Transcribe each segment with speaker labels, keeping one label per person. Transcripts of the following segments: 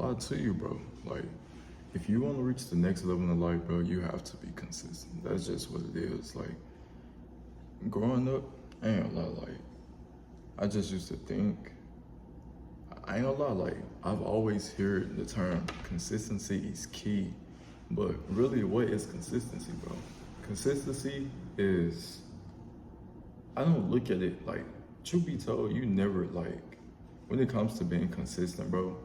Speaker 1: lie to you, bro. Like, if you want to reach the next level in life, bro, you have to be consistent. That's just what it is. Like, growing up, I ain't gonna lie, like, I just used to think, I ain't gonna lie, like, I've always heard the term consistency is key, but really, what is consistency, bro? Consistency is, I don't look at it like, truth be told, you never, like, when it comes to being consistent, bro,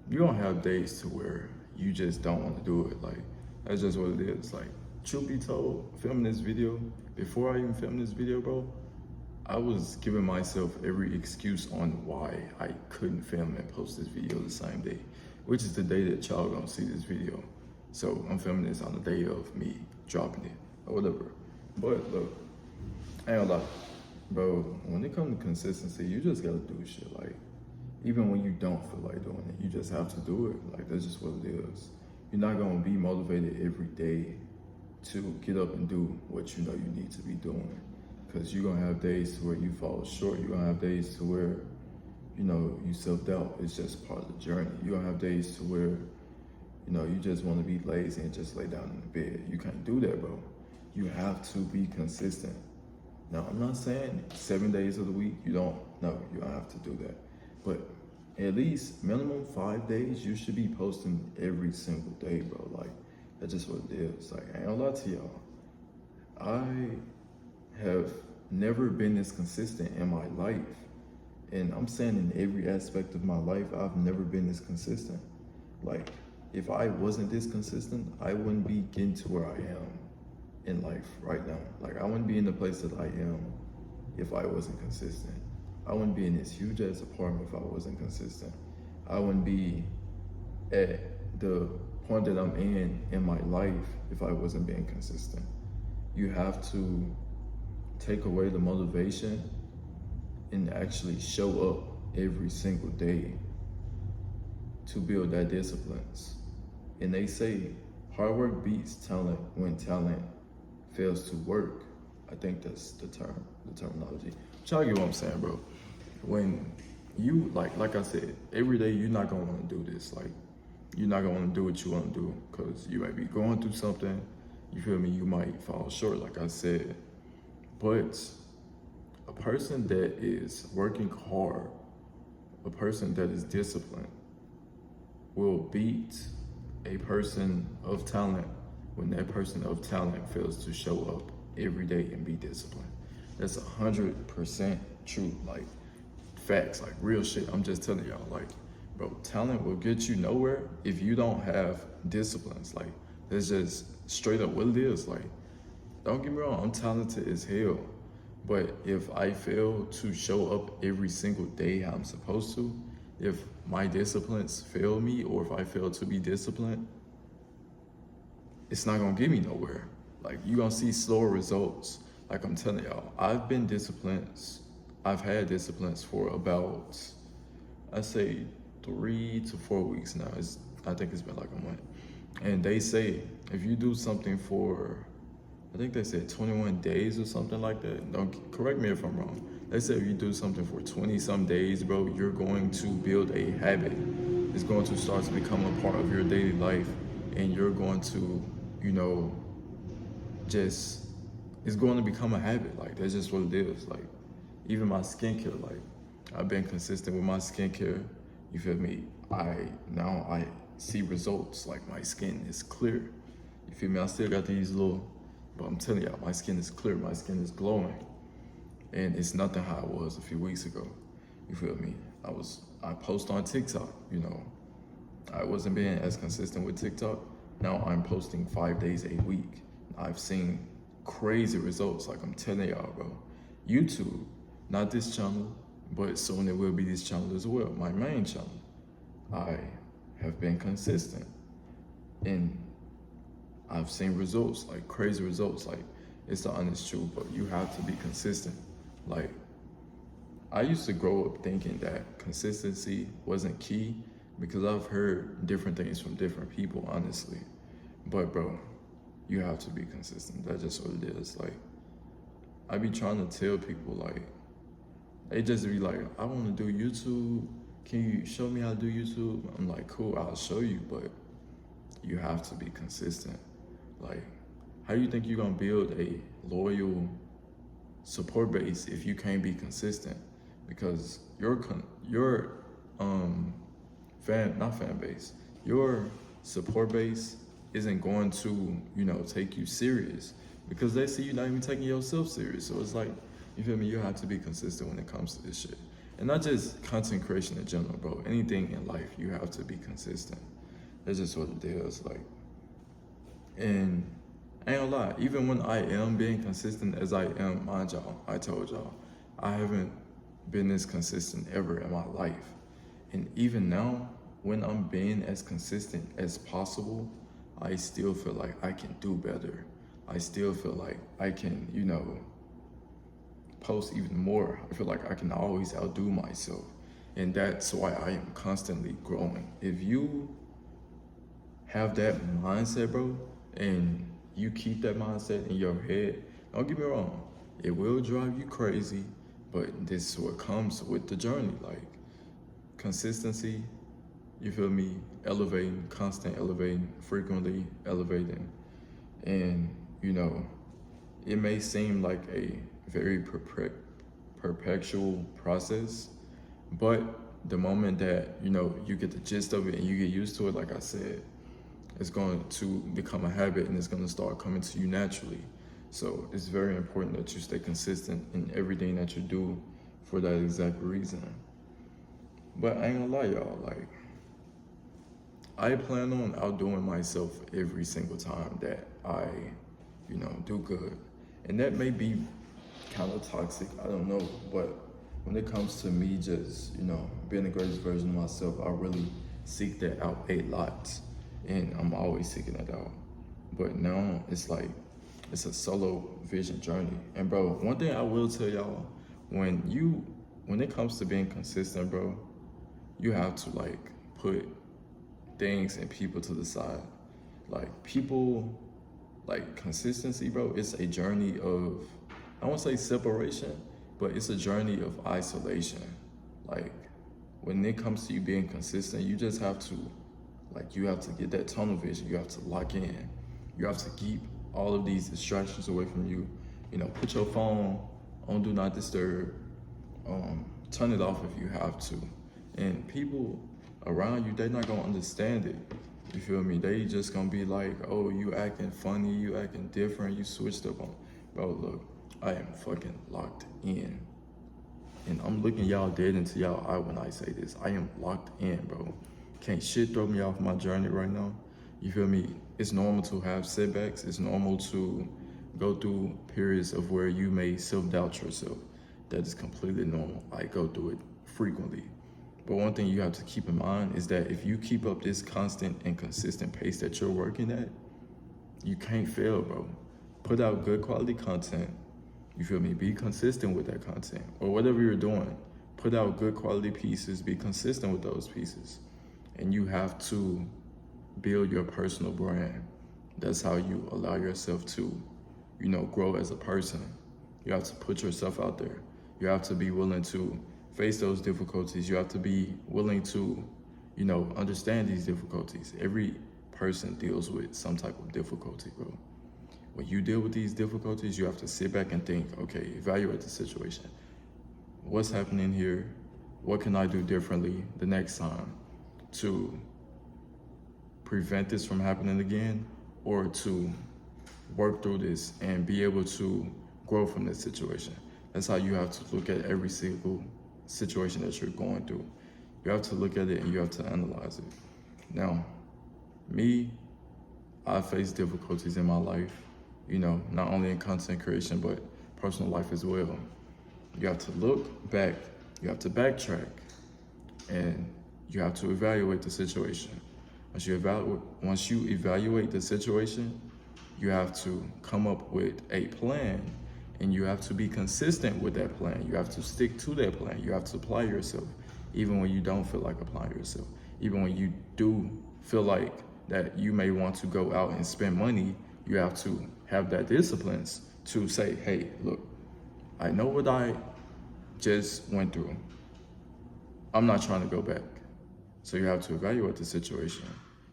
Speaker 1: you don't have days to where you just don't want to do it. Like, that's just what it is. Like, truth be told, filming this video, before I even filmed this video, bro, I was giving myself every excuse on why I couldn't film and post this video the same day, which is the day that y'all gonna see this video. So I'm filming this on the day of me dropping it or whatever. But look, I ain't gonna lie, bro, when it comes to consistency, you just gotta do shit. Like, even when you don't feel like doing it, you just have to do it. Like, that's just what it is. You're not gonna be motivated every day to get up and do what you know you need to be doing. Because you're gonna have days to where you fall short. You're gonna have days to where, you know, you self-doubt. It's just part of the journey. You're gonna have days to where, you know, you just wanna be lazy and just lay down in the bed. You can't do that, bro. You have to be consistent. Now, I'm not saying 7 days of the week, you don't have to do that. But at least minimum 5 days, you should be posting every single day, bro. Like, that's just what it is. Like, I ain't gonna lie to y'all. I have never been this consistent in my life. And I'm saying in every aspect of my life, I've never been this consistent. Like, if I wasn't this consistent, I wouldn't be getting to where I am in life right now. Like, I wouldn't be in the place that I am if I wasn't consistent. I wouldn't be in this huge ass apartment if I wasn't consistent. I wouldn't be at the point that I'm in my life if I wasn't being consistent. You have to take away the motivation and actually show up every single day to build that disciplines. And they say hard work beats talent when talent fails to work. I think that's the terminology. Y'all get what I'm saying, bro. When you, like I said, every day you're not gonna wanna do this. Like, you're not gonna wanna do what you wanna do because you might be going through something, you feel me? You might fall short, like I said. But a person that is working hard, a person that is disciplined, will beat a person of talent when that person of talent fails to show up every day and be disciplined. That's 100% true, like facts, like real shit. I'm just telling y'all, like, bro, talent will get you nowhere if you don't have disciplines. Like, that's just straight up what it is. Like, don't get me wrong, I'm talented as hell. But if I fail to show up every single day how I'm supposed to, if my disciplines fail me or if I fail to be disciplined, it's not gonna get me nowhere. Like, you're gonna see slower results. Like I'm telling y'all, I've had disciplines for about, I say 3 to 4 weeks now. I think it's been like a month. And they say, if you do something for, I think they said 21 days or something like that. Don't correct me if I'm wrong. They say if you do something for 20 some days, bro, you're going to build a habit. It's going to start to become a part of your daily life, and you're going to, you know, it's going to become a habit. Like, that's just what it is. Like, even my skincare, like, I've been consistent with my skincare. You feel me? Now I see results. Like, my skin is clear. You feel me? I still got these little, but I'm telling y'all, my skin is clear. My skin is glowing. And it's nothing how it was a few weeks ago. You feel me? I post on TikTok, you know. I wasn't being as consistent with TikTok. Now I'm posting 5 days a week. I've seen crazy results, like I'm telling y'all, bro. YouTube, not this channel, but soon it will be this channel as well, my main channel. I have been consistent and I've seen results, like crazy results. Like, it's the honest truth, but you have to be consistent. Like, I used to grow up thinking that consistency wasn't key because I've heard different things from different people, honestly. But bro, you have to be consistent. That's just what it is. Like, I be trying to tell people, like, they just be like, I want to do YouTube, can you show me how to do YouTube? I'm like, cool, I'll show you, but you have to be consistent. Like, how do you think you're gonna build a loyal support base if you can't be consistent? Because your not fan base, your support base isn't going to, take you serious because they see you not even taking yourself serious. So it's like, you feel me? You have to be consistent when it comes to this shit. And not just content creation in general, bro. Anything in life, you have to be consistent. That's just what it is. Like, and I ain't gonna lie, even when I am being consistent as I am, mind y'all, I told y'all, I haven't been this consistent ever in my life. And even now, when I'm being as consistent as possible, I still feel like I can do better. I still feel like I can, post even more. I feel like I can always outdo myself. And that's why I am constantly growing. If you have that mindset, bro, and you keep that mindset in your head, don't get me wrong, it will drive you crazy, but this is what comes with the journey. Like, consistency, you feel me, elevating, constant elevating, frequently elevating. And, it may seem like a very perpetual process, but the moment that, you get the gist of it and you get used to it, like I said, it's going to become a habit and it's going to start coming to you naturally. So it's very important that you stay consistent in everything that you do for that exact reason. But I ain't gonna lie, y'all, like, I plan on outdoing myself every single time that I, do good. And that may be kind of toxic, I don't know, but when it comes to me just, being the greatest version of myself, I really seek that out a lot. And I'm always seeking that out. But now it's like, it's a solo vision journey. And bro, one thing I will tell y'all, when it comes to being consistent, bro, you have to like put things and people to the side. Like people, like consistency, bro, it's a journey of, I won't say separation, but it's a journey of isolation. Like when it comes to you being consistent, you just have to, you have to get that tunnel vision. You have to lock in. You have to keep all of these distractions away from you. Put your phone on Do Not Disturb. Turn it off if you have to. And people around you, they're not gonna understand it. You feel me? They just gonna be like, oh, you acting funny, you acting different, you switched up on. Bro, look, I am fucking locked in. And I'm looking y'all dead into y'all eye when I say this. I am locked in, bro. Can't shit throw me off my journey right now. You feel me? It's normal to have setbacks. It's normal to go through periods of where you may self-doubt yourself. That is completely normal. I go through it frequently. But one thing you have to keep in mind is that if you keep up this constant and consistent pace that you're working at, you can't fail, bro. Put out good quality content. You feel me? Be consistent with that content. Or whatever you're doing, put out good quality pieces. Be consistent with those pieces. And you have to build your personal brand. That's how you allow yourself to, grow as a person. You have to put yourself out there. You have to be willing to face those difficulties. You have to be willing to, understand these difficulties. Every person deals with some type of difficulty, bro. When you deal with these difficulties, you have to sit back and think, okay, evaluate the situation. What's happening here? What can I do differently the next time to prevent this from happening again, or to work through this and be able to grow from this situation? That's how you have to look at every single situation that you're going through. You have to look at it and you have to analyze it. Now, me, I face difficulties in my life, not only in content creation, but personal life as well. You have to look back, you have to backtrack, and you have to evaluate the situation. Once you evaluate the situation, you have to come up with a plan, and you have to be consistent with that plan. You have to stick to that plan. You have to apply yourself, even when you don't feel like applying yourself. Even when you do feel like that you may want to go out and spend money, you have to have that discipline to say, hey, look, I know what I just went through. I'm not trying to go back. So you have to evaluate the situation.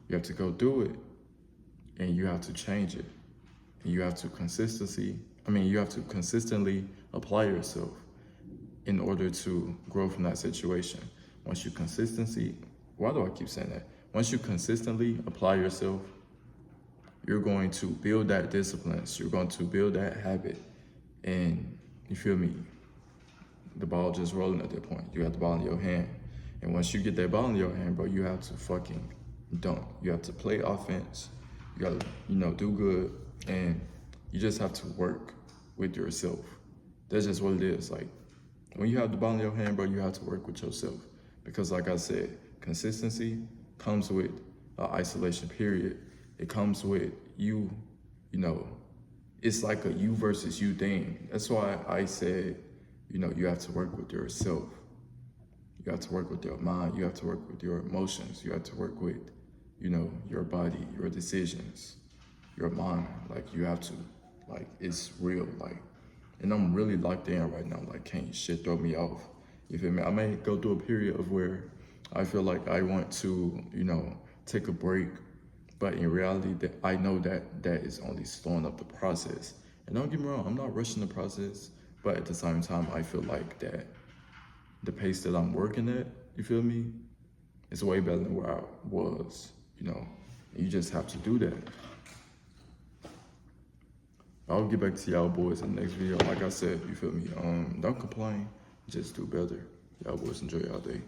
Speaker 1: You have to go through it, and you have to change it. And you have to you have to consistently apply yourself in order to grow from that situation. Once you why do I keep saying that? Once you consistently apply yourself, you're going to build that discipline. So you're going to build that habit. And you feel me? The ball just rolling at that point. You have the ball in your hand. And once you get that ball in your hand, bro, you have to fucking dunk. You have to play offense. You gotta, do good. And you just have to work with yourself. That's just what it is. Like, when you have the ball in your hand, bro, you have to work with yourself. Because like I said, consistency comes with isolation period. It comes with you, it's like a you versus you thing. That's why I said, you have to work with yourself. You have to work with your mind. You have to work with your emotions. You have to work with, your body, your decisions, your mind. Like, you have to, it's real. And I'm really locked in right now. Like, can't shit throw me off. You feel me? I may go through a period of where I feel like I want to, take a break. But in reality, I know that is only slowing up the process. And don't get me wrong, I'm not rushing the process. But at the same time, I feel like that the pace that I'm working at, you feel me, is way better than where I was, And you just have to do that. I'll get back to y'all boys in the next video. Like I said, you feel me, don't complain, just do better. Y'all boys enjoy y'all day.